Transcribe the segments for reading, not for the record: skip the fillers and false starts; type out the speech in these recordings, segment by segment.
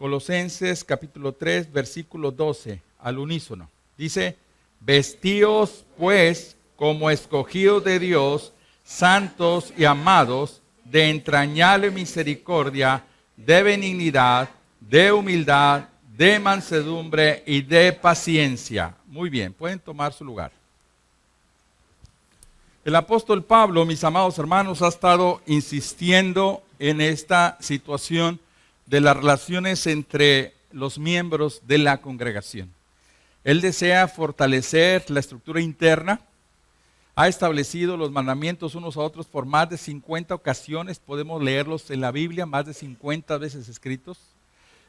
Colosenses capítulo 3, versículo 12, al unísono. Dice, vestíos pues como escogidos de Dios, santos y amados, de entrañable misericordia, de benignidad, de humildad, de mansedumbre y de paciencia. Muy bien, pueden tomar su lugar. El apóstol Pablo, mis amados hermanos, ha estado insistiendo en esta situación de las relaciones entre los miembros de la congregación. Él desea fortalecer la estructura interna. Ha establecido los mandamientos unos a otros por más de 50 ocasiones. Podemos leerlos en la Biblia, más de 50 veces escritos.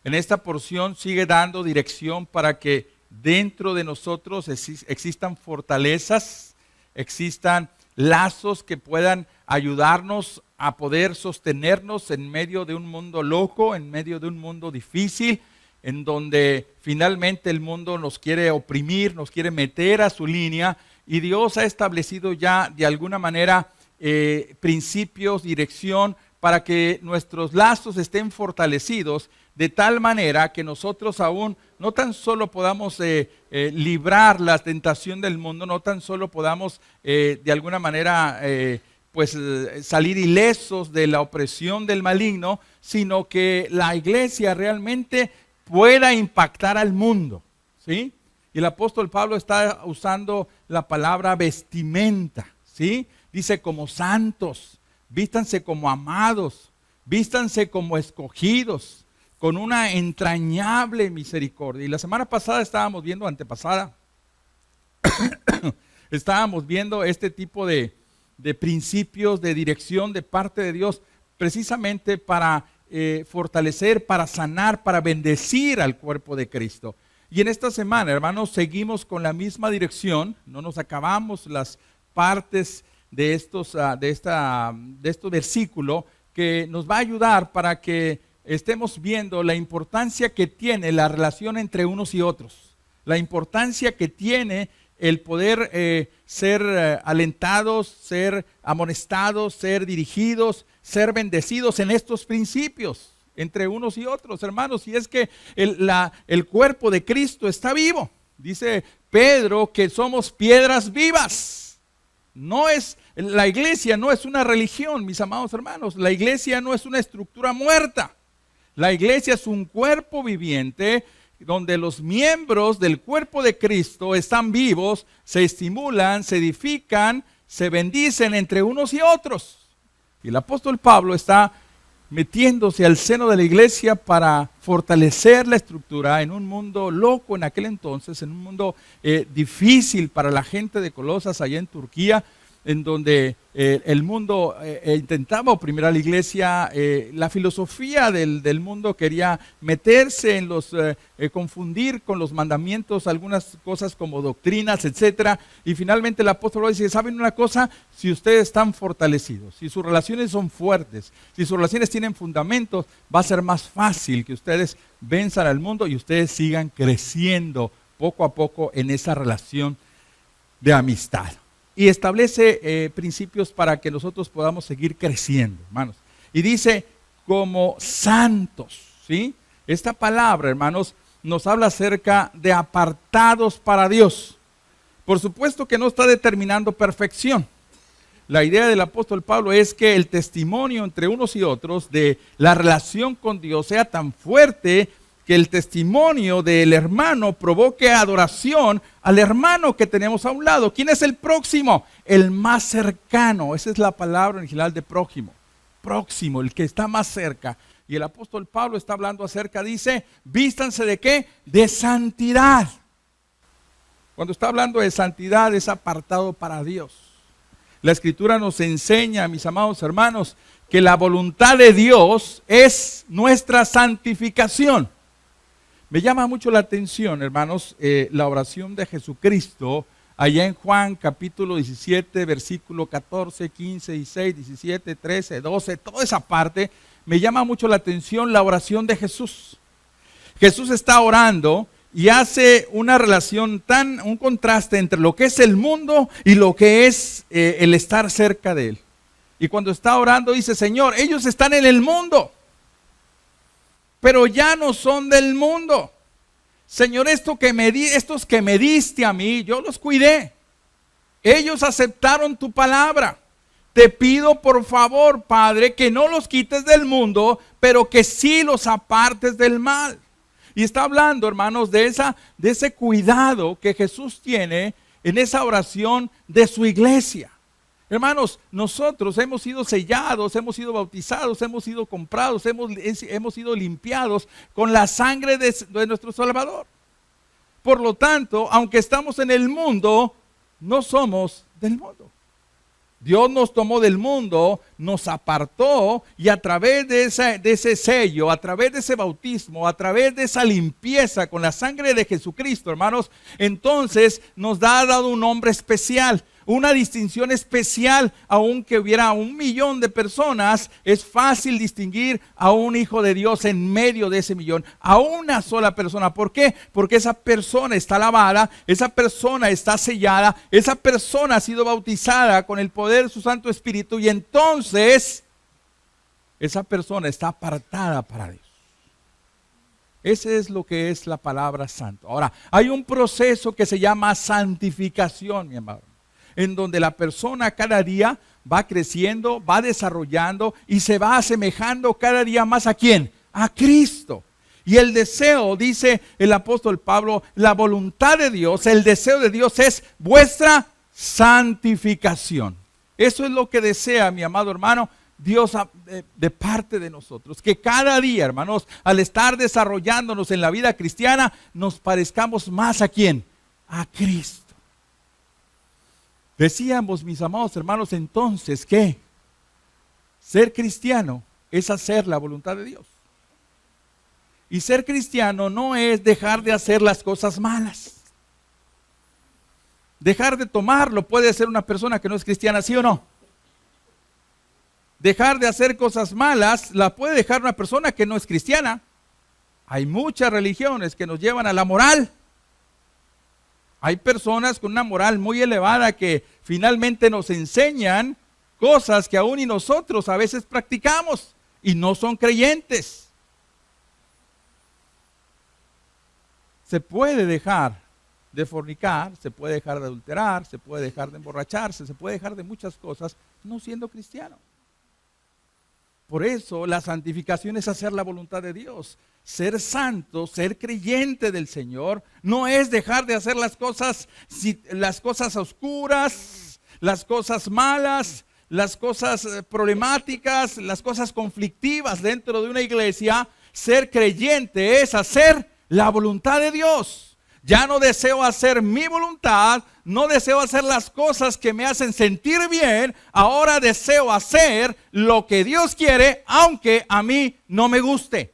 En esta porción sigue dando dirección para que dentro de nosotros existan fortalezas, existan lazos que puedan ayudarnos a poder sostenernos en medio de un mundo loco, en medio de un mundo difícil, en donde finalmente el mundo nos quiere oprimir, nos quiere meter a su línea, y Dios ha establecido ya de alguna manera principios, dirección, para que nuestros lazos estén fortalecidos de tal manera que nosotros aún no tan solo podamos librar la tentación del mundo, no tan solo podamos de alguna manera salir ilesos de la opresión del maligno, sino que la iglesia realmente pueda impactar al mundo, ¿sí? Y el apóstol Pablo está usando la palabra vestimenta, ¿sí? Dice como santos, vístanse como amados, vístanse como escogidos, con una entrañable misericordia. Y la semana pasada estábamos viendo, antepasada, estábamos viendo este tipo de principios de dirección de parte de Dios, precisamente para fortalecer, para sanar, para bendecir al cuerpo de Cristo. Y en esta semana, hermanos, seguimos con la misma dirección, no nos acabamos las partes de estos versículos que nos va a ayudar para que estemos viendo la importancia que tiene la relación entre unos y otros, la importancia que tiene el poder ser alentados, ser amonestados, ser dirigidos, ser bendecidos en estos principios entre unos y otros, hermanos. Y es que el cuerpo de Cristo está vivo. Dice Pedro que somos piedras vivas. La iglesia no es una religión, mis amados hermanos. La iglesia no es una estructura muerta. La iglesia es un cuerpo viviente donde los miembros del cuerpo de Cristo están vivos, se estimulan, se edifican, se bendicen entre unos y otros. Y el apóstol Pablo está metiéndose al seno de la iglesia para fortalecer la estructura en un mundo loco en aquel entonces, en un mundo difícil para la gente de Colosas allá en Turquía, en donde el mundo intentaba oprimir a la iglesia. La filosofía del mundo quería meterse en confundir con los mandamientos algunas cosas como doctrinas, etcétera. Y finalmente el apóstol dice, ¿saben una cosa? Si ustedes están fortalecidos, si sus relaciones son fuertes, si sus relaciones tienen fundamentos, va a ser más fácil que ustedes venzan al mundo y ustedes sigan creciendo poco a poco en esa relación de amistad. Y establece principios para que nosotros podamos seguir creciendo, hermanos. Y dice, como santos, ¿sí? Esta palabra, hermanos, nos habla acerca de apartados para Dios. Por supuesto que no está determinando perfección. La idea del apóstol Pablo es que el testimonio entre unos y otros de la relación con Dios sea tan fuerte que el testimonio del hermano provoque adoración al hermano que tenemos a un lado. ¿Quién es el próximo? El más cercano. Esa es la palabra original de prójimo. Próximo, el que está más cerca. Y el apóstol Pablo está hablando acerca, dice, vístanse ¿de qué? De santidad. Cuando está hablando de santidad es apartado para Dios. La Escritura nos enseña, mis amados hermanos, que la voluntad de Dios es nuestra santificación. Me llama mucho la atención, hermanos, la oración de Jesucristo allá en Juan capítulo 17, versículo 14, 15, 16, 17, 13, 12, toda esa parte, me llama mucho la atención la oración de Jesús. Jesús está orando y hace una relación un contraste entre lo que es el mundo y lo que es el estar cerca de él. Y cuando está orando dice, Señor, ellos están en el mundo, pero ya no son del mundo. Señor, estos que me diste a mí, yo los cuidé. Ellos aceptaron tu palabra. Te pido por favor, Padre, que no los quites del mundo, pero que sí los apartes del mal. Y está hablando, hermanos, de ese cuidado que Jesús tiene en esa oración de su iglesia. Hermanos, nosotros hemos sido sellados, hemos sido bautizados, hemos sido comprados, hemos sido limpiados con la sangre de nuestro Salvador. Por lo tanto, aunque estamos en el mundo, no somos del mundo. Dios nos tomó del mundo, nos apartó y a través de ese sello, a través de ese bautismo, a través de esa limpieza con la sangre de Jesucristo, hermanos, entonces nos ha dado un nombre especial, una distinción especial. Aunque hubiera 1 millón de personas, es fácil distinguir a un hijo de Dios en medio de ese millón, a una sola persona. ¿Por qué? Porque esa persona está lavada, esa persona está sellada, esa persona ha sido bautizada con el poder de su Santo Espíritu y entonces esa persona está apartada para Dios. Ese es lo que es la palabra santo. Ahora, hay un proceso que se llama santificación, mi amado, en donde la persona cada día va creciendo, va desarrollando y se va asemejando cada día más ¿a quién? A Cristo. Y el deseo, dice el apóstol Pablo, la voluntad de Dios, el deseo de Dios es vuestra santificación. Eso es lo que desea, mi amado hermano, Dios de parte de nosotros. Que cada día, hermanos, al estar desarrollándonos en la vida cristiana, nos parezcamos más ¿a quién? A Cristo. Decíamos, mis amados hermanos, entonces que ser cristiano es hacer la voluntad de Dios. Y ser cristiano no es dejar de hacer las cosas malas. Dejar de tomarlo puede ser una persona que no es cristiana, ¿sí o no? Dejar de hacer cosas malas la puede dejar una persona que no es cristiana. Hay muchas religiones que nos llevan a la moral. Hay personas con una moral muy elevada que finalmente nos enseñan cosas que aún y nosotros a veces practicamos y no son creyentes. Se puede dejar de fornicar, se puede dejar de adulterar, se puede dejar de emborracharse, se puede dejar de muchas cosas no siendo cristiano. Por eso la santificación es hacer la voluntad de Dios. Ser santo, ser creyente del Señor, no es dejar de hacer las cosas oscuras, las cosas malas, las cosas problemáticas, las cosas conflictivas dentro de una iglesia. Ser creyente es hacer la voluntad de Dios. Ya no deseo hacer mi voluntad, no deseo hacer las cosas que me hacen sentir bien, ahora deseo hacer lo que Dios quiere, aunque a mí no me guste.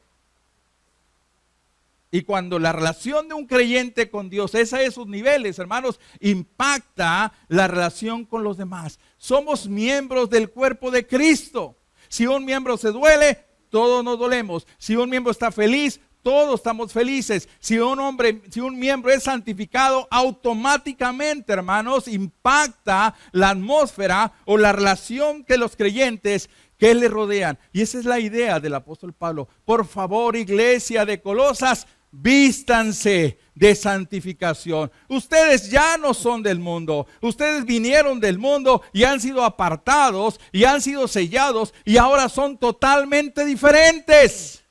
Y cuando la relación de un creyente con Dios es a esos niveles, hermanos, impacta la relación con los demás. Somos miembros del cuerpo de Cristo. Si un miembro se duele, todos nos dolemos. Si un miembro está feliz, todos estamos felices. Si un miembro es santificado, automáticamente, hermanos, impacta la atmósfera o la relación que los creyentes que le rodean. Y esa es la idea del apóstol Pablo. Por favor, iglesia de Colosas, vístanse de santificación. Ustedes ya no son del mundo. Ustedes vinieron del mundo y han sido apartados y han sido sellados y ahora son totalmente diferentes.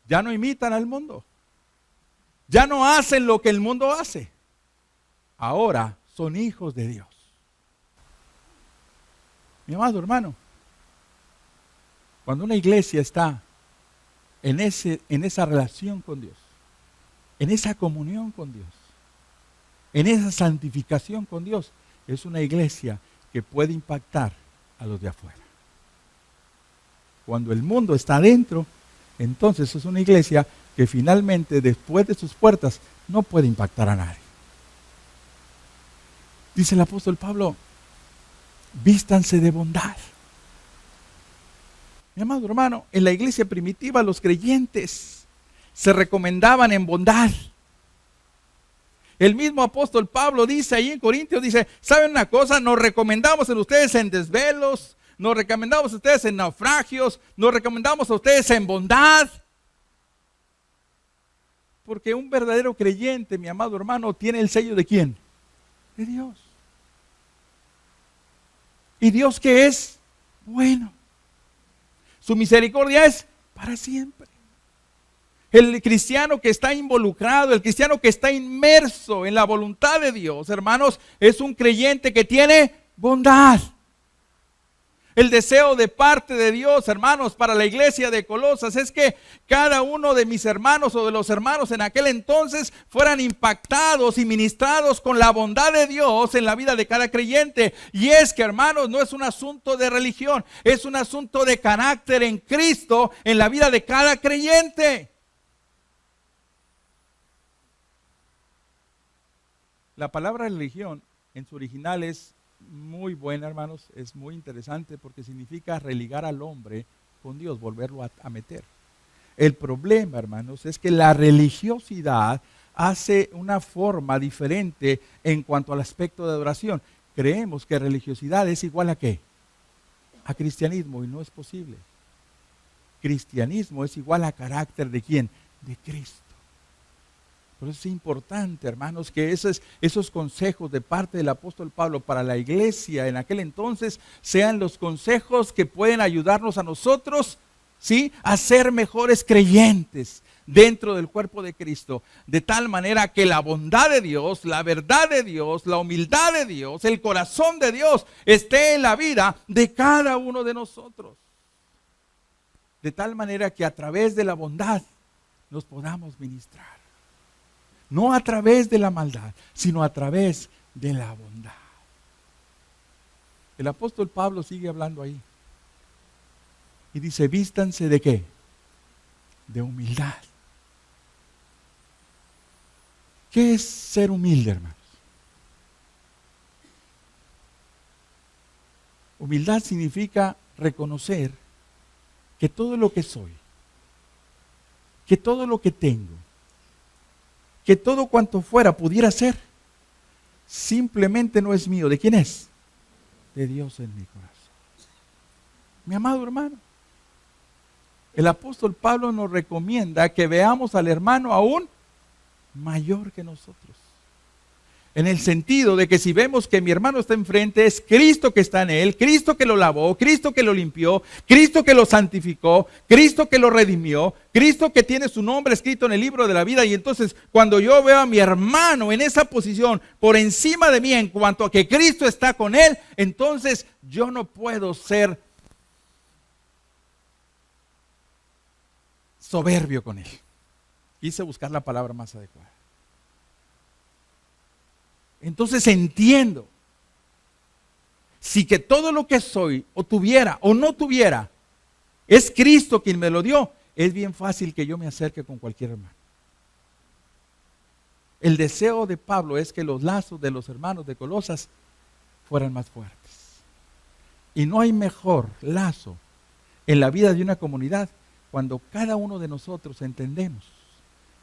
Ya no imitan al mundo. Ya no hacen lo que el mundo hace. Ahora son hijos de Dios. Mi amado hermano, cuando una iglesia está en esa relación con Dios, en esa comunión con Dios, en esa santificación con Dios, es una iglesia que puede impactar a los de afuera. Cuando el mundo está adentro, entonces es una iglesia que finalmente después de sus puertas no puede impactar a nadie. Dice el apóstol Pablo, vístanse de bondad. Mi amado hermano, en la iglesia primitiva los creyentes se recomendaban en bondad. El mismo apóstol Pablo dice ahí en Corintios, dice, ¿saben una cosa? Nos recomendamos en ustedes en desvelos, nos recomendamos a ustedes en naufragios, nos recomendamos a ustedes en bondad. Porque un verdadero creyente, mi amado hermano, tiene el sello ¿de quién? De Dios. ¿Y Dios qué es? Bueno. Su misericordia es para siempre. El cristiano que está involucrado, el cristiano que está inmerso en la voluntad de Dios, hermanos, es un creyente que tiene bondad. El deseo de parte de Dios, hermanos, para la iglesia de Colosas es que cada uno de mis hermanos o de los hermanos en aquel entonces fueran impactados y ministrados con la bondad de Dios en la vida de cada creyente. Y es que, hermanos, no es un asunto de religión, es un asunto de carácter en Cristo en la vida de cada creyente. La palabra religión en su original es muy buena, hermanos, es muy interesante porque significa religar al hombre con Dios, volverlo a meter. El problema, hermanos, es que la religiosidad hace una forma diferente en cuanto al aspecto de adoración. Creemos que religiosidad es igual ¿a qué? A cristianismo, y no es posible. Cristianismo es igual a carácter ¿de quién? De Cristo. Por eso es importante, hermanos, que esos consejos de parte del apóstol Pablo para la iglesia en aquel entonces sean los consejos que pueden ayudarnos a nosotros, ¿sí?, a ser mejores creyentes dentro del cuerpo de Cristo, de tal manera que la bondad de Dios, la verdad de Dios, la humildad de Dios, el corazón de Dios esté en la vida de cada uno de nosotros. De tal manera que a través de la bondad nos podamos ministrar. No a través de la maldad, sino a través de la bondad. El apóstol Pablo sigue hablando ahí. Y dice, vístanse ¿de qué? De humildad. ¿Qué es ser humilde, hermanos? Humildad significa reconocer que todo lo que soy, que todo lo que tengo, que todo cuanto fuera pudiera ser, simplemente no es mío. ¿De quién es? De Dios en mi corazón. Mi amado hermano, el apóstol Pablo nos recomienda que veamos al hermano aún mayor que nosotros. En el sentido de que si vemos que mi hermano está enfrente, es Cristo que está en él, Cristo que lo lavó, Cristo que lo limpió, Cristo que lo santificó, Cristo que lo redimió, Cristo que tiene su nombre escrito en el libro de la vida. Y entonces cuando yo veo a mi hermano en esa posición por encima de mí en cuanto a que Cristo está con él, entonces yo no puedo ser soberbio con él. Quise buscar la palabra más adecuada. Entonces entiendo, si que todo lo que soy, o tuviera, o no tuviera, es Cristo quien me lo dio, es bien fácil que yo me acerque con cualquier hermano. El deseo de Pablo es que los lazos de los hermanos de Colosas fueran más fuertes. Y no hay mejor lazo en la vida de una comunidad cuando cada uno de nosotros entendemos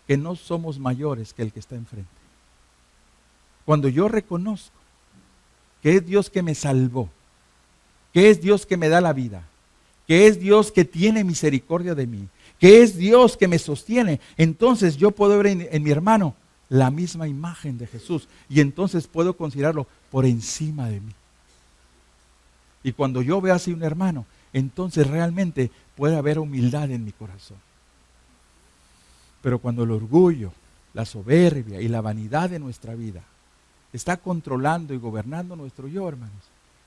que no somos mayores que el que está enfrente. Cuando yo reconozco que es Dios que me salvó, que es Dios que me da la vida, que es Dios que tiene misericordia de mí, que es Dios que me sostiene, entonces yo puedo ver en mi hermano la misma imagen de Jesús y entonces puedo considerarlo por encima de mí. Y cuando yo veo así un hermano, entonces realmente puede haber humildad en mi corazón. Pero cuando el orgullo, la soberbia y la vanidad de nuestra vida está controlando y gobernando nuestro yo, hermanos,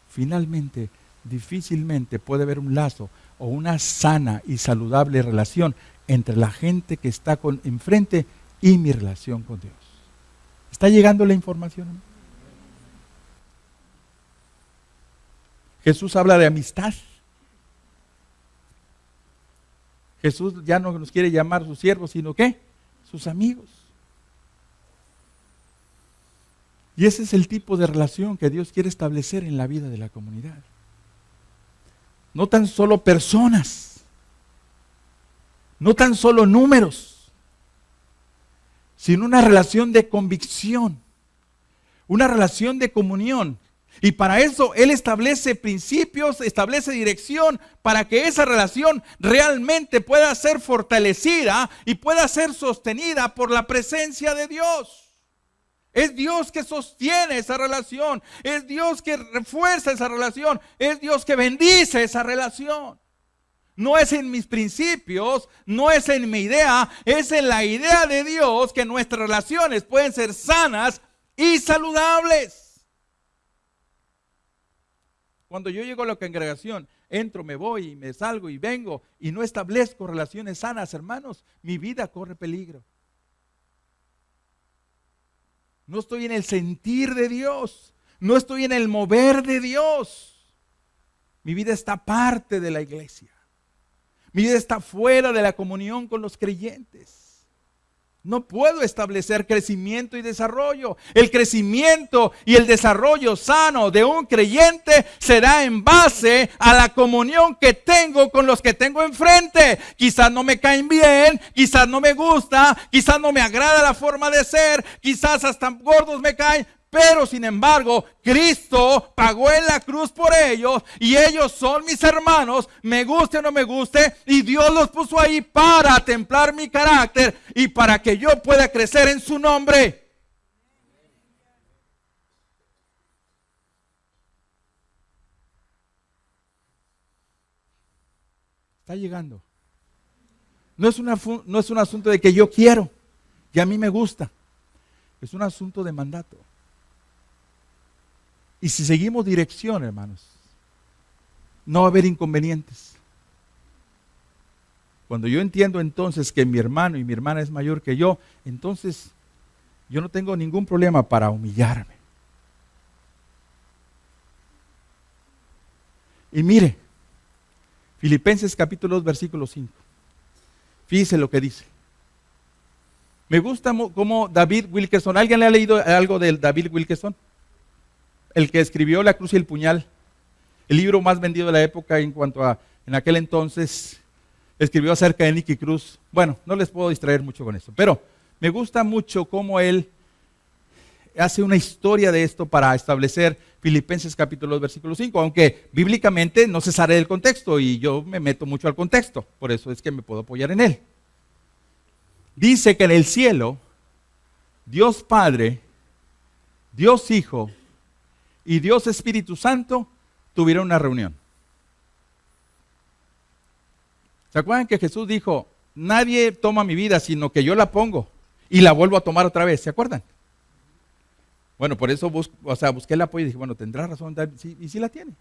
finalmente, difícilmente puede haber un lazo o una sana y saludable relación entre la gente que está enfrente y mi relación con Dios. ¿Está llegando la información, hermano? Jesús habla de amistad. Jesús ya no nos quiere llamar sus siervos, sino ¿qué? Sus amigos. Y ese es el tipo de relación que Dios quiere establecer en la vida de la comunidad. No tan solo personas, no tan solo números, sino una relación de convicción, una relación de comunión, Y para eso Él establece principios, establece dirección para que esa relación realmente pueda ser fortalecida y pueda ser sostenida por la presencia de Dios. Es Dios que sostiene esa relación, es Dios que refuerza esa relación, es Dios que bendice esa relación. No es en mis principios, no es en mi idea, es en la idea de Dios que nuestras relaciones pueden ser sanas y saludables. Cuando yo llego a la congregación, entro, me voy y me salgo y vengo y no establezco relaciones sanas, hermanos, mi vida corre peligro. No estoy en el sentir de Dios, no estoy en el mover de Dios. Mi vida está aparte de la iglesia. Mi vida está fuera de la comunión con los creyentes. No puedo establecer crecimiento y desarrollo. El crecimiento y el desarrollo sano de un creyente será en base a la comunión que tengo con los que tengo enfrente. Quizás no me caen bien, quizás no me gusta, quizás no me agrada la forma de ser, quizás hasta gordos me caen. Pero sin embargo, Cristo pagó en la cruz por ellos y ellos son mis hermanos, me guste o no me guste, y Dios los puso ahí para templar mi carácter y para que yo pueda crecer en su nombre. Está llegando. No es un asunto de que yo quiero y a mí me gusta. Es un asunto de mandato. Y si seguimos dirección, hermanos, no va a haber inconvenientes. Cuando yo entiendo entonces que mi hermano y mi hermana es mayor que yo, entonces yo no tengo ningún problema para humillarme. Y mire, Filipenses capítulo 2, versículo 5. Fíjese lo que dice. Me gusta como David Wilkerson. ¿Alguien le ha leído algo de David Wilkerson? El que escribió La cruz y el puñal, el libro más vendido de la época en aquel entonces, escribió acerca de Nicky Cruz. Bueno, no les puedo distraer mucho con esto, pero me gusta mucho cómo él hace una historia de esto para establecer Filipenses capítulo 2, versículo 5, aunque bíblicamente no se sale del contexto y yo me meto mucho al contexto, por eso es que me puedo apoyar en él. Dice que en el cielo, Dios Padre, Dios Hijo y Dios Espíritu Santo tuvieron una reunión. ¿Se acuerdan que Jesús dijo, nadie toma mi vida, sino que yo la pongo y la vuelvo a tomar otra vez? ¿Se acuerdan? Bueno, por eso busqué el apoyo y dije, bueno, tendrá razón, sí, y sí la tiene.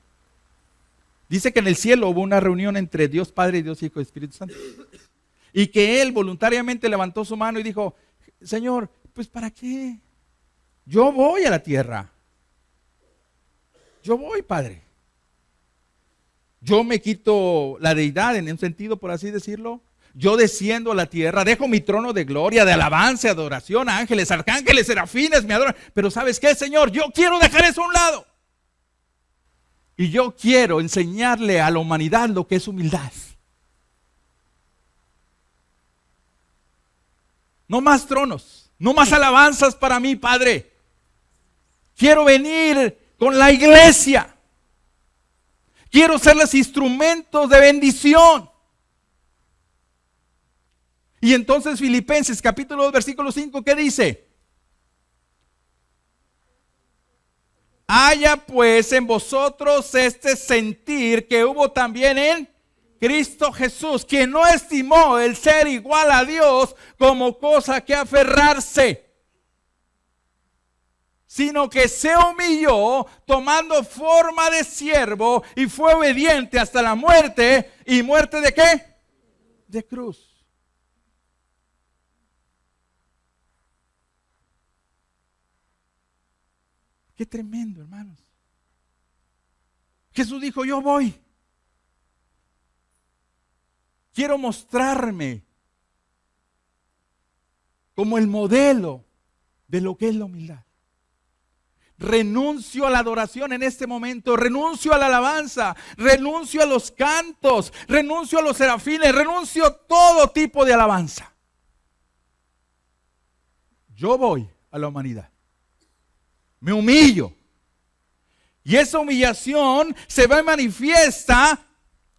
Dice que en el cielo hubo una reunión entre Dios Padre, Dios Hijo y Espíritu Santo. Y que Él voluntariamente levantó su mano y dijo, Señor, pues ¿para qué? Yo voy a la tierra. Yo voy, Padre. Yo me quito la deidad en un sentido, por así decirlo. Yo desciendo a la tierra, dejo mi trono de gloria, de alabanza, adoración, ángeles, arcángeles, serafines me adoran. Pero ¿sabes qué, Señor? Yo quiero dejar eso a un lado. Y yo quiero enseñarle a la humanidad lo que es humildad. No más tronos, no más alabanzas para mí, Padre. Quiero venir con la iglesia. Quiero ser los instrumentos de bendición. Y entonces Filipenses capítulo 2 versículo 5, ¿qué dice? Haya pues en vosotros este sentir que hubo también en Cristo Jesús, quien no estimó el ser igual a Dios como cosa que aferrarse, sino que se humilló tomando forma de siervo y fue obediente hasta la muerte. ¿Y muerte de qué? De cruz. Qué tremendo, hermanos. Jesús dijo, yo voy. Quiero mostrarme como el modelo de lo que es la humildad. Renuncio a la adoración en este momento, renuncio a la alabanza, renuncio a los cantos, renuncio a los serafines, renuncio a todo tipo de alabanza. Yo voy a la humanidad. Me humillo. Y esa humillación se va y manifiesta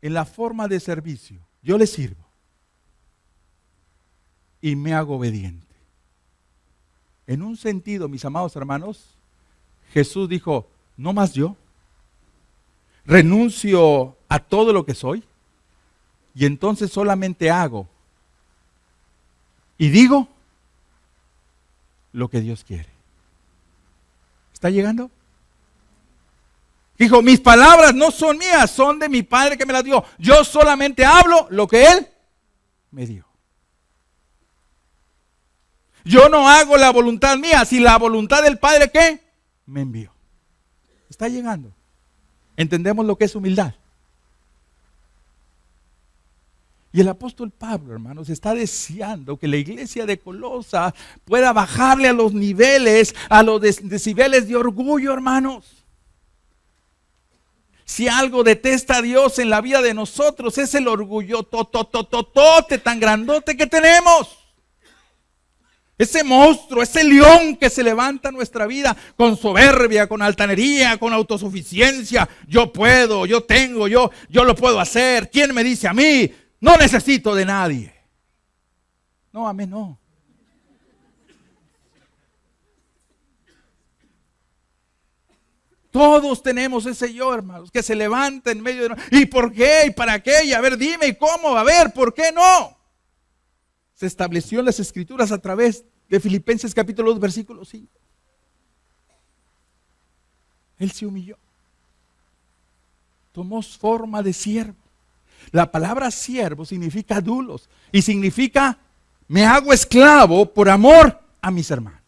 en la forma de servicio. Yo le sirvo y me hago obediente. En un sentido, mis amados hermanos, Jesús dijo, no más yo, renuncio a todo lo que soy y entonces solamente hago y digo lo que Dios quiere. ¿Está llegando? Dijo, mis palabras no son mías, son de mi Padre que me las dio. Yo solamente hablo lo que Él me dio. Yo no hago la voluntad mía, sino la voluntad del Padre que me envió. Está llegando. ¿Entendemos lo que es humildad? Y el apóstol Pablo, hermanos, está deseando que la iglesia de Colosas pueda bajarle a los niveles, a los decibeles de orgullo, hermanos. Si algo detesta a Dios en la vida de nosotros, es el orgullo totototote tan grandote que tenemos. Ese monstruo, ese león que se levanta en nuestra vida con soberbia, con altanería, con autosuficiencia. Yo puedo, yo tengo, yo lo puedo hacer. ¿Quién me dice a mí? No necesito de nadie. No, a mí no. Todos tenemos ese yo, hermanos, que se levanta en medio de... ¿Y por qué? ¿Y para qué? Y a ver, dime, ¿y cómo? A ver, ¿por qué no? Se estableció en las Escrituras a través de Filipenses capítulo 2, versículo 5. Él se humilló. Tomó forma de siervo. La palabra siervo significa dulos y significa me hago esclavo por amor a mis hermanos.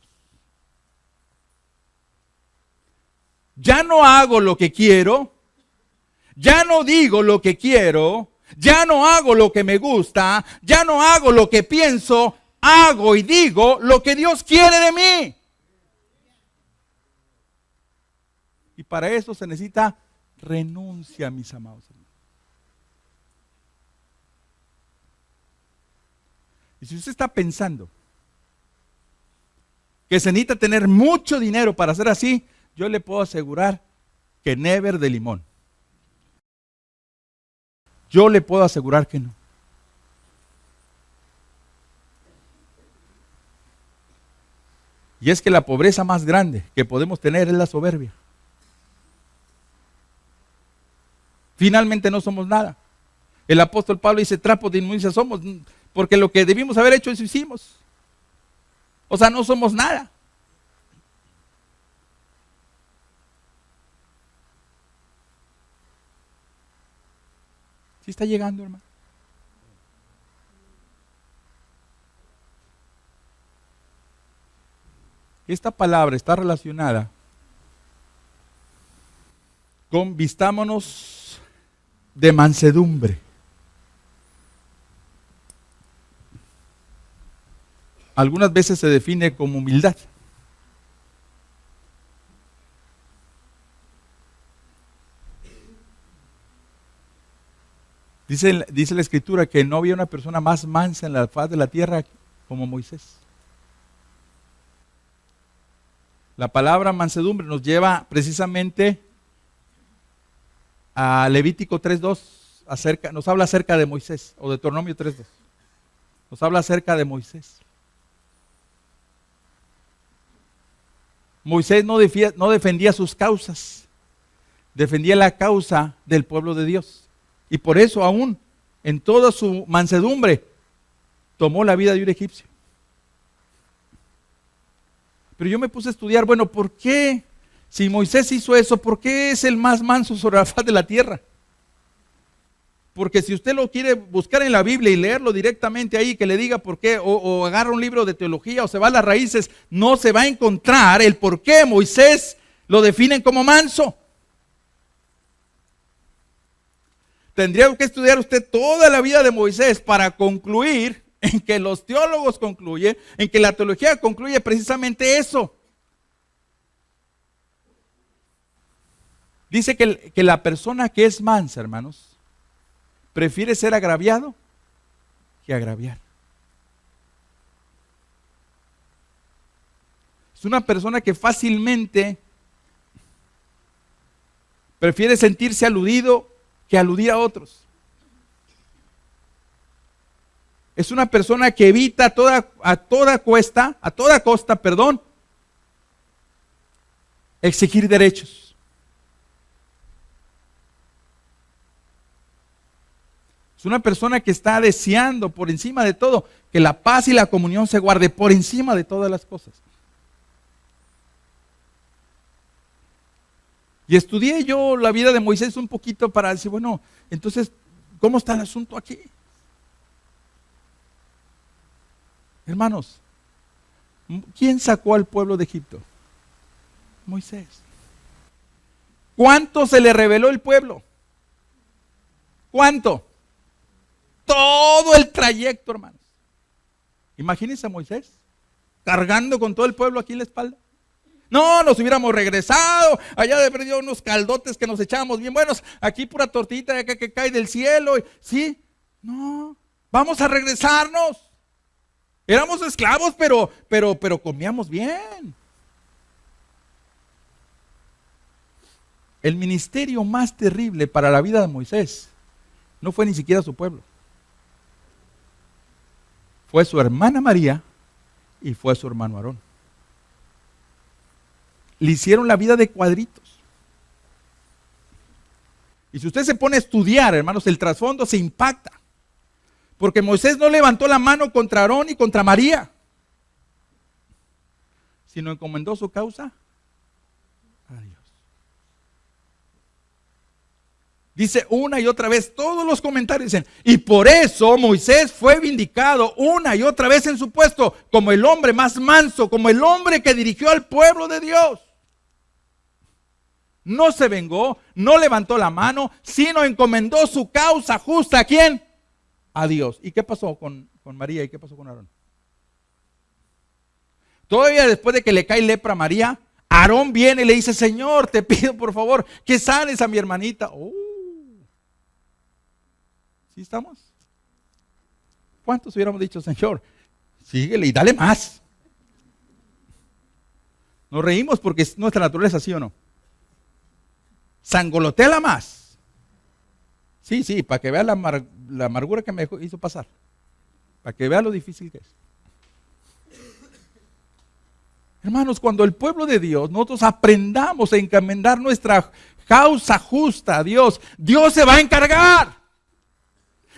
Ya no hago lo que quiero, ya no digo lo que quiero, ya no hago lo que me gusta, ya no hago lo que pienso, hago y digo lo que Dios quiere de mí. Y para eso se necesita renuncia, mis amados hermanos. Y si usted está pensando que se necesita tener mucho dinero para hacer así, yo le puedo asegurar que never de limón. Yo le puedo asegurar que no. Y es que la pobreza más grande que podemos tener es la soberbia. Finalmente no somos nada. El apóstol Pablo dice, trapos de inmundicia somos, porque lo que debimos haber hecho eso hicimos. O sea, no somos nada. ¿Sí está llegando, hermano? Esta palabra está relacionada con vistámonos de mansedumbre. Algunas veces se define como humildad. Dice la Escritura que no había una persona más mansa en la faz de la tierra como Moisés. La palabra mansedumbre nos lleva precisamente a Levítico 3:2, nos habla acerca de Moisés, o de Deuteronomio 3:2. Nos habla acerca de Moisés. Moisés no defendía sus causas, defendía la causa del pueblo de Dios. Y por eso aún, en toda su mansedumbre, tomó la vida de un egipcio. Pero yo me puse a estudiar, bueno, ¿por qué? Si Moisés hizo eso, ¿por qué es el más manso sobre la faz de la tierra? Porque si usted lo quiere buscar en la Biblia y leerlo directamente ahí, que le diga por qué, o agarra un libro de teología o se va a las raíces, no se va a encontrar el por qué Moisés lo definen como manso. Tendría que estudiar usted toda la vida de Moisés para concluir en que los teólogos concluyen, en que la teología concluye precisamente eso. Dice que la persona que es mansa, hermanos, prefiere ser agraviado que agraviar. Es una persona que fácilmente Prefiere sentirse aludido que aludir a otros. Es una persona que evita a toda costa, exigir derechos. Es una persona que está deseando por encima de todo que la paz y la comunión se guarde por encima de todas las cosas. Y estudié yo la vida de Moisés un poquito para decir, bueno, entonces, ¿cómo está el asunto aquí? Hermanos, ¿quién sacó al pueblo de Egipto? Moisés. ¿Cuánto se le reveló el pueblo? ¿Cuánto? Todo el trayecto, hermanos. Imagínense a Moisés cargando con todo el pueblo aquí en la espalda. No, nos hubiéramos regresado, allá de perdido unos caldotes que nos echábamos bien buenos, aquí pura tortita que cae del cielo, ¿sí? No, vamos a regresarnos. Éramos esclavos, pero comíamos bien. El ministerio más terrible para la vida de Moisés no fue ni siquiera su pueblo. Fue su hermana María y fue su hermano Aarón. Le hicieron la vida de cuadritos. Y si usted se pone a estudiar, hermanos, el trasfondo se impacta. Porque Moisés no levantó la mano contra Aarón y contra María, sino encomendó su causa a Dios. Dice una y otra vez, todos los comentarios dicen, y por eso Moisés fue vindicado una y otra vez en su puesto, como el hombre más manso, como el hombre que dirigió al pueblo de Dios. No se vengó, no levantó la mano, sino encomendó su causa justa. ¿A quién? A Dios. ¿Y qué pasó con María y qué pasó con Aarón? Todavía después de que le cae lepra a María, Aarón viene y le dice, Señor, te pido por favor que sanes a mi hermanita. ¿Sí estamos? ¿Cuántos hubiéramos dicho, Señor, síguele y dale más? Nos reímos porque es nuestra naturaleza, ¿sí o no? Sangoloteala más. Sí, para que vea la amargura que me hizo pasar. Para que vea lo difícil que es. Hermanos, cuando el pueblo de Dios, nosotros aprendamos a encomendar nuestra causa justa a Dios, Dios se va a encargar.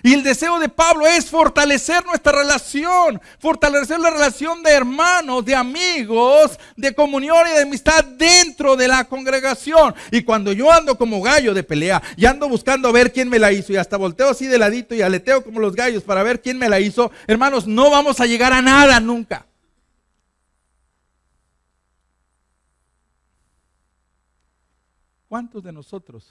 Y el deseo de Pablo es fortalecer nuestra relación, fortalecer la relación de hermanos, de amigos, de comunión y de amistad dentro de la congregación. Y cuando yo ando como gallo de pelea y ando buscando a ver quién me la hizo y hasta volteo así de ladito y aleteo como los gallos para ver quién me la hizo, hermanos, no vamos a llegar a nada nunca. ¿Cuántos de nosotros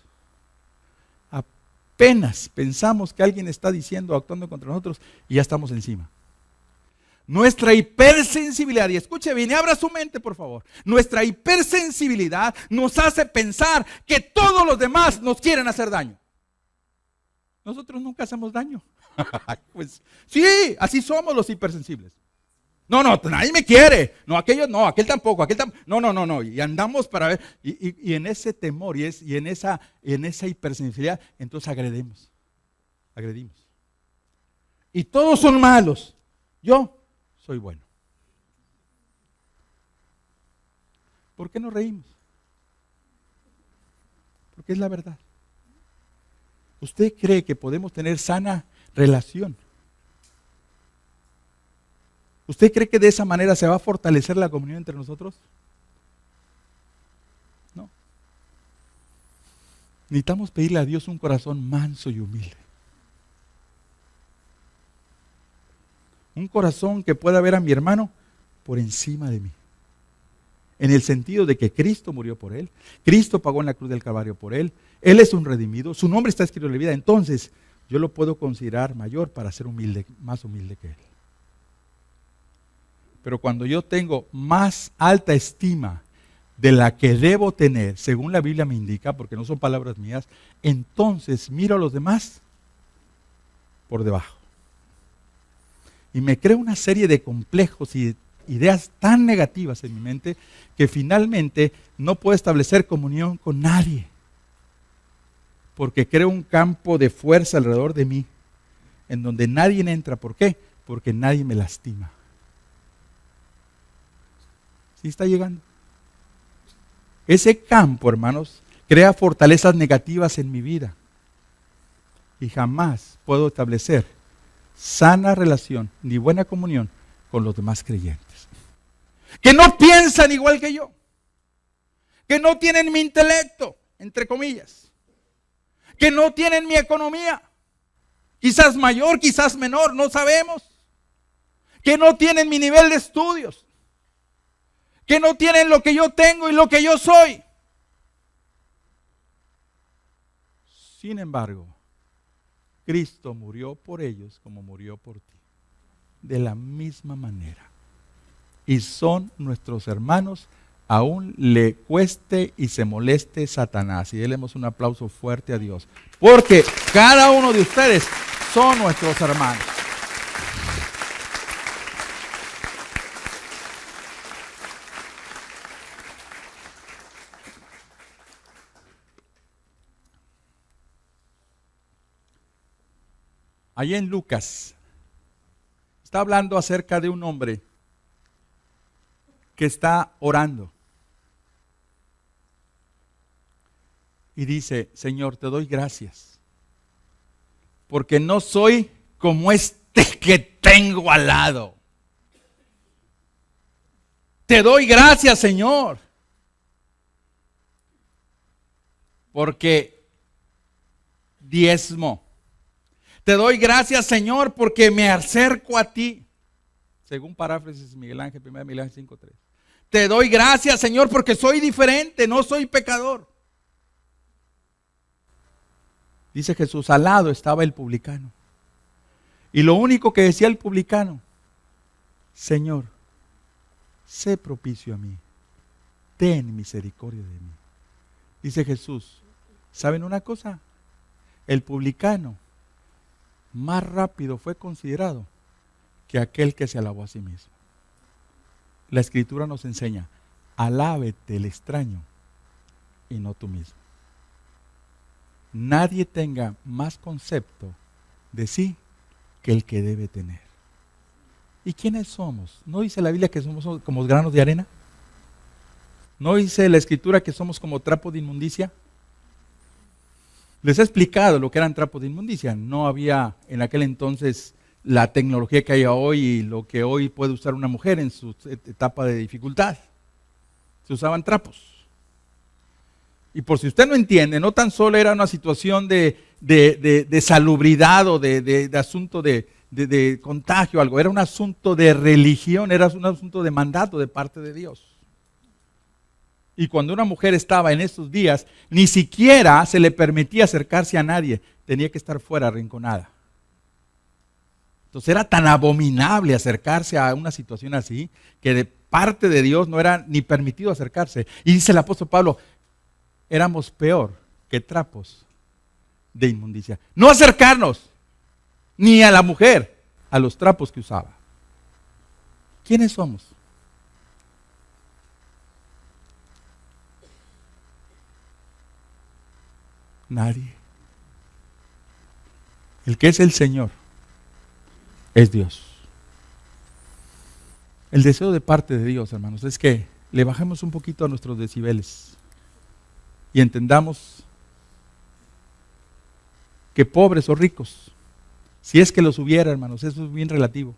apenas pensamos que alguien está diciendo o actuando contra nosotros y ya estamos encima? Nuestra hipersensibilidad, y escuche bien y abra su mente por favor, nuestra hipersensibilidad nos hace pensar que todos los demás nos quieren hacer daño. Nosotros nunca hacemos daño. Pues sí, así somos los hipersensibles. No, nadie me quiere. No, aquel tampoco, no. Y andamos para ver. Y en ese temor y en esa hipersensibilidad, entonces agredimos. Y todos son malos. Yo soy bueno. ¿Por qué nos reímos? Porque es la verdad. ¿Usted cree que podemos tener sana relación? ¿Usted cree que de esa manera se va a fortalecer la comunión entre nosotros? No. Necesitamos pedirle a Dios un corazón manso y humilde. Un corazón que pueda ver a mi hermano por encima de mí. En el sentido de que Cristo murió por él, Cristo pagó en la cruz del Calvario por él, él es un redimido, su nombre está escrito en la vida, entonces yo lo puedo considerar mayor para ser humilde, más humilde que él. Pero cuando yo tengo más alta estima de la que debo tener, según la Biblia me indica, porque no son palabras mías, entonces miro a los demás por debajo. Y me creo una serie de complejos y ideas tan negativas en mi mente que finalmente no puedo establecer comunión con nadie. porque creo un campo de fuerza alrededor de mí, en donde nadie entra. ¿Por qué? Porque nadie me lastima. ¿Sí está llegando? Ese campo, hermanos, crea fortalezas negativas en mi vida. Y jamás puedo establecer sana relación ni buena comunión con los demás creyentes. Que no piensan igual que yo. Que no tienen mi intelecto, entre comillas. Que no tienen mi economía. Quizás mayor, quizás menor, no sabemos. Que no tienen mi nivel de estudios. Que no tienen lo que yo tengo y lo que yo soy. Sin embargo, Cristo murió por ellos como murió por ti. De la misma manera. Y son nuestros hermanos, aún le cueste y se moleste Satanás. Y demos un aplauso fuerte a Dios. Porque cada uno de ustedes son nuestros hermanos. Allí en Lucas, está hablando acerca de un hombre que está orando. Y dice, Señor, te doy gracias, porque no soy como este que tengo al lado. Te doy gracias, Señor, porque diezmo. Te doy gracias, Señor, porque me acerco a ti. Según paráfrasis Miguel Ángel, 1 Miguel Ángel 5:3. Te doy gracias, Señor, porque soy diferente, no soy pecador. Dice Jesús, al lado estaba el publicano. Y lo único que decía el publicano, Señor, sé propicio a mí, ten misericordia de mí. Dice Jesús, ¿saben una cosa? El publicano más rápido fue considerado que aquel que se alabó a sí mismo. La Escritura nos enseña, alábete el extraño y no tú mismo. Nadie tenga más concepto de sí que el que debe tener. ¿Y quiénes somos? ¿No dice la Biblia que somos como granos de arena? ¿No dice la Escritura que somos como trapo de inmundicia? Les he explicado lo que eran trapos de inmundicia. No había en aquel entonces la tecnología que hay hoy y lo que hoy puede usar una mujer en su etapa de dificultad. Se usaban trapos. Y por si usted no entiende, no tan solo era una situación de salubridad o de asunto de contagio o algo, era un asunto de religión, era un asunto de mandato de parte de Dios. Y cuando una mujer estaba en estos días, ni siquiera se le permitía acercarse a nadie, tenía que estar fuera, arrinconada. Entonces era tan abominable acercarse a una situación así, que de parte de Dios no era ni permitido acercarse. Y dice el apóstol Pablo, éramos peor que trapos de inmundicia. No acercarnos ni a la mujer, a los trapos que usaba. ¿Quiénes somos? Nadie. El que es el Señor es Dios. El deseo de parte de Dios, hermanos, es que le bajemos un poquito a nuestros decibeles y entendamos que pobres o ricos, si es que los hubiera, hermanos, eso es bien relativo.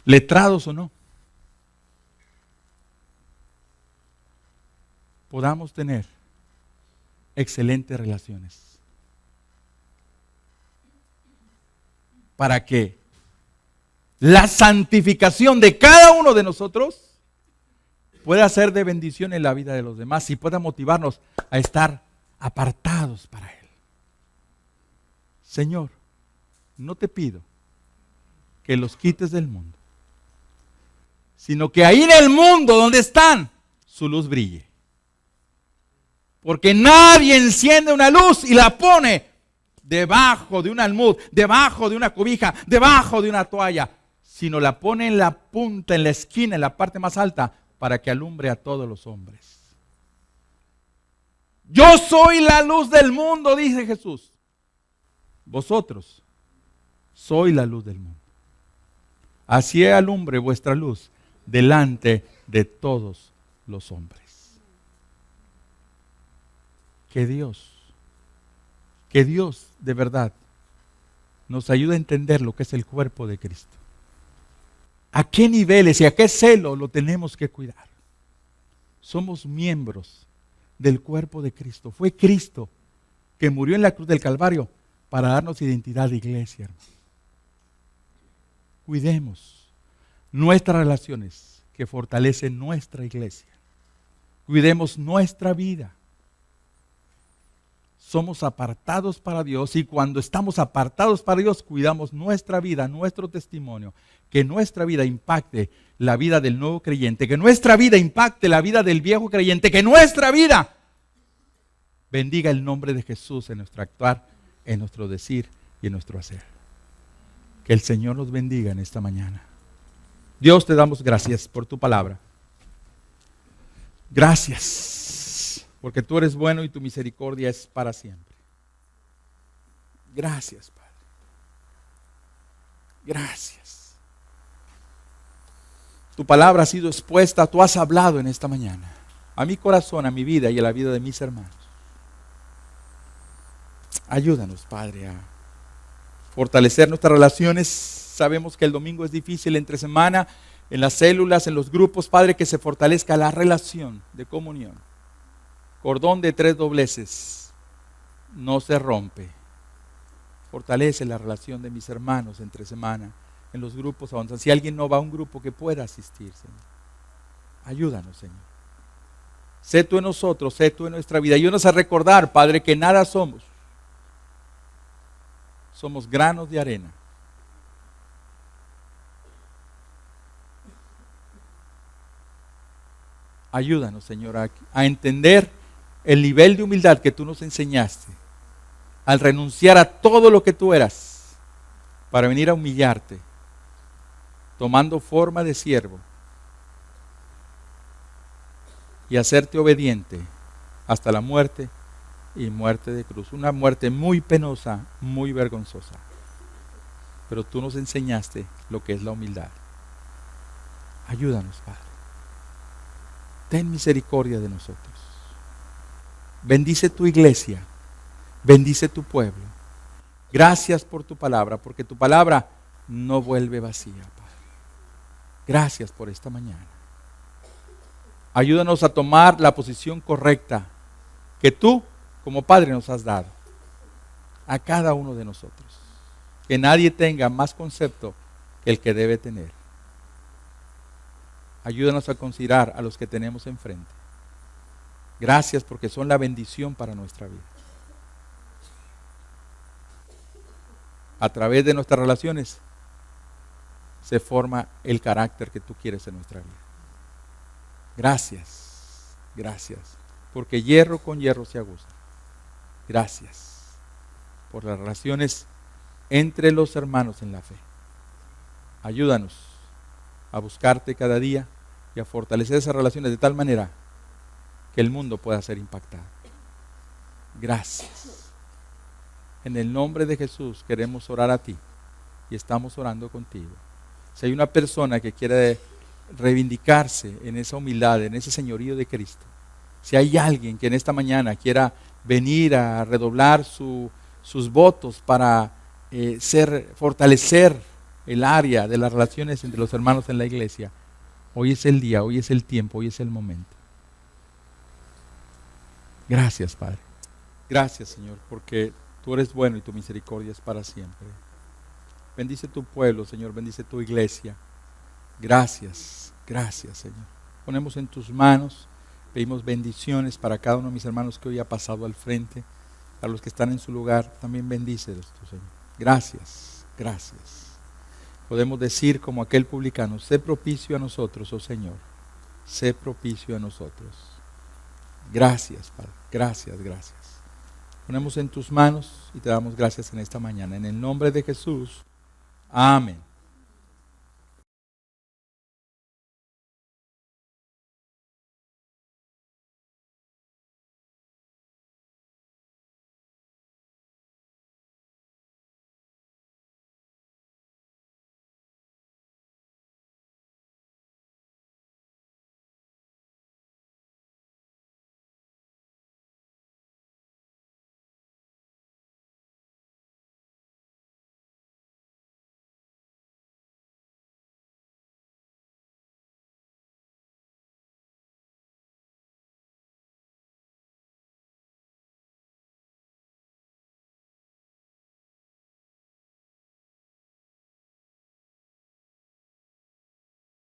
Letrados o no, podamos tener excelentes relaciones. Para que la santificación de cada uno de nosotros pueda ser de bendición en la vida de los demás y pueda motivarnos a estar apartados para Él. Señor, no te pido que los quites del mundo, sino que ahí en el mundo donde están, su luz brille. Porque nadie enciende una luz y la pone debajo de un almud, debajo de una cobija, debajo de una toalla, sino la pone en la punta, en la esquina, en la parte más alta, para que alumbre a todos los hombres. Yo soy la luz del mundo, dice Jesús. Vosotros sois la luz del mundo. Así alumbre vuestra luz delante de todos los hombres. Que Dios de verdad nos ayude a entender lo que es el cuerpo de Cristo. ¿A qué niveles y a qué celo lo tenemos que cuidar? Somos miembros del cuerpo de Cristo. Fue Cristo que murió en la cruz del Calvario para darnos identidad de iglesia, hermano. Cuidemos nuestras relaciones que fortalecen nuestra iglesia. Cuidemos nuestra vida. Somos apartados para Dios y cuando estamos apartados para Dios, cuidamos nuestra vida, nuestro testimonio. Que nuestra vida impacte la vida del nuevo creyente, que nuestra vida impacte la vida del viejo creyente, que nuestra vida bendiga el nombre de Jesús en nuestro actuar, en nuestro decir y en nuestro hacer. Que el Señor nos bendiga en esta mañana. Dios, te damos gracias por tu palabra. Gracias, porque tú eres bueno y tu misericordia es para siempre. Gracias, Padre. Gracias. Tu palabra ha sido expuesta, tú has hablado en esta mañana a mi corazón, a mi vida y a la vida de mis hermanos. Ayúdanos, Padre, a fortalecer nuestras relaciones. Sabemos que el domingo es difícil, entre semana, en las células, en los grupos, Padre, que se fortalezca la relación de comunión. Cordón de 3 dobleces no se rompe. Fortalece la relación de mis hermanos entre semana, en los grupos avanzados. Si alguien no va a un grupo, que pueda asistir, Señor. Ayúdanos, Señor. Sé tú en nosotros, sé tú en nuestra vida. Ayúdanos a recordar, Padre, que nada somos. Somos granos de arena. Ayúdanos, Señor, a entender el nivel de humildad que tú nos enseñaste al renunciar a todo lo que tú eras para venir a humillarte, tomando forma de siervo y hacerte obediente hasta la muerte y muerte de cruz. Una muerte muy penosa, muy vergonzosa. Pero tú nos enseñaste lo que es la humildad. Ayúdanos, Padre. Ten misericordia de nosotros. Bendice tu iglesia. Bendice tu pueblo. Gracias por tu palabra, porque tu palabra no vuelve vacía, Padre. Gracias por esta mañana. Ayúdanos a tomar la posición correcta que tú, como Padre, nos has dado a cada uno de nosotros. Que nadie tenga más concepto que el que debe tener. Ayúdanos a considerar a los que tenemos enfrente. Gracias porque son la bendición para nuestra vida. A través de nuestras relaciones se forma el carácter que tú quieres en nuestra vida. Gracias, gracias, porque hierro con hierro se aguza. Gracias por las relaciones entre los hermanos en la fe. Ayúdanos a buscarte cada día y a fortalecer esas relaciones de tal manera que el mundo pueda ser impactado. Gracias. En el nombre de Jesús queremos orar a ti y estamos orando contigo. Si hay una persona que quiere reivindicarse en esa humildad, en ese señorío de Cristo, si hay alguien que en esta mañana quiera venir a redoblar sus votos para fortalecer el área de las relaciones entre los hermanos en la iglesia, hoy es el día, hoy es el tiempo, hoy es el momento. Gracias, Padre. Gracias, Señor, porque tú eres bueno y tu misericordia es para siempre. Bendice tu pueblo, Señor, bendice tu iglesia. Gracias, gracias, Señor. Ponemos en tus manos, pedimos bendiciones para cada uno de mis hermanos que hoy ha pasado al frente, a los que están en su lugar, también bendícelos tú, Señor. Gracias, gracias. Podemos decir como aquel publicano, sé propicio a nosotros, oh Señor, sé propicio a nosotros. Gracias, Padre, gracias, gracias. Ponemos en tus manos y te damos gracias en esta mañana. En el nombre de Jesús, amén.